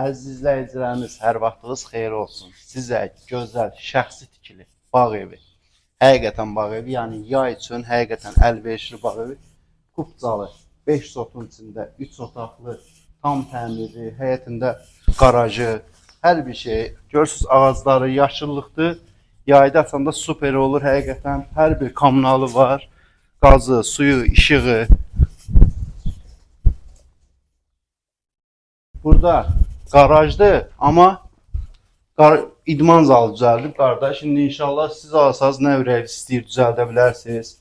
Əziz izləyicilərimiz, hər vaxtınız xeyir olsun. Sizə gözəl, şəxsi tikili bağ evi, həqiqətən bağ evi, yəni yay üçün həqiqətən əlverişli bağ evi, Kupcalı, 5 sotun içində, 3 otaqlı, tam təmirli, həyətində qarajı, hər bir şey. Görürsünüz, ağacları yaşıllıqdır. Yayda açanda super olur həqiqətən. Hər bir kommunalı var, qazı, suyu, işığı. Burada garajdır, amma idman zalı düzəldib qardaş. Şimdi inşallah siz alsanız nə ürək istəyir düzəldə bilərsiniz.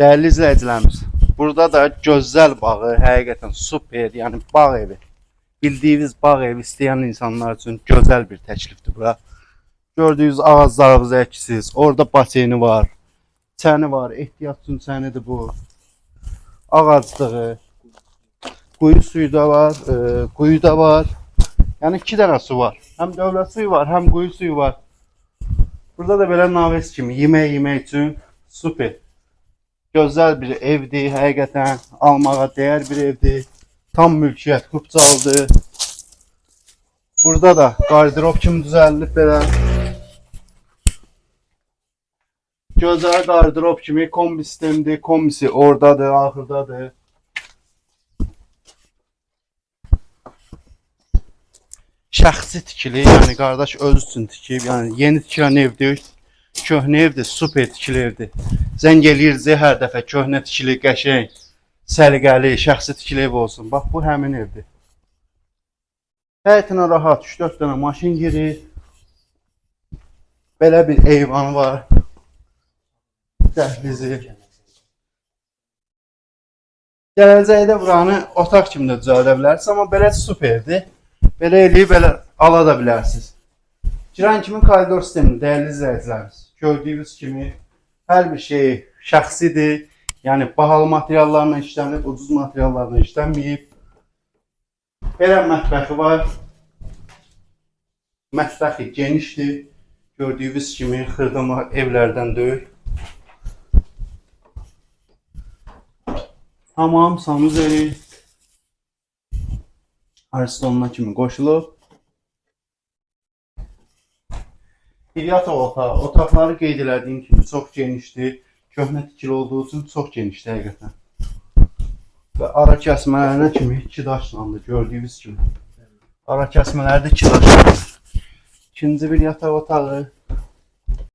Dəyərli izləyicilərimiz, burada da gözəl bağı, həqiqətən super, yəni bağ evi. Bildiyiniz bağ evi istəyən insanlar üçün gözəl bir təklifdir bura. Gördüğünüz ağaclarınızı əksiniz. Orada baseni var. Çəni var. Ehtiyat üçün çənidir bu. Ağaclığı. Quyu suyu da var. Quyu da var. Yəni 2 dənə su var. Həm dövlət suyu var, həm quyu suyu var. Burada da belə naves kimi yemək üçün super. Gözəl bir evdir. Həqiqətən almağa dəyər bir evdir. Tam mülkiyyət Kupcalıdır. Burada da qardırop kimi düzəldilib belə. Gözəl qardırop kimi kombi sistemdir. Kombisi oradadır, axırdadır. Şəxsi tikili, yəni qardaş öz üçün tikib, yəni yeni tikilən evdir. Köhnə evdir, super tikili evdir. Zəng eləyirsiniz hər dəfə köhnə tikili, qəşəng, səliqəli, şəxsi tikili ev olsun. Bax bu həmin evdir. Həyətinə rahat 3-4 dənə maşın girir. Belə bir eyvanı var. Dəhlizi. Gələcəkdə buranı otaq kimi də düzəldə bilərsiniz, amma belə superdir. Belə eləyib belə ala da bilərsiniz. Giran kimi koridor sistemi, dəyərli izləyicilərimiz. Gördüyünüz kimi hər bir şey şəxsidir. Yəni bahalı materiallarla işlənib, ucuz materiallarla işlənməyib. Belə mətbəxi var. Mətbəxi genişdir. Gördüyünüz kimi xırdama evlərdən deyil. Tamam, sanuzeli. Arstonuna kimi qoşulub. Bir yataq otağı. Otaqları qeyd elədiyim kimi çox genişdir. Köhnə tikili olduğu üçün çox genişdir həqiqətən. Və ara kəsmələrinə kimi 2 daşlandı, gördüyünüz kimi. Ara kəsmələri də 2 daşlandı. İkinci bir yataq otağı.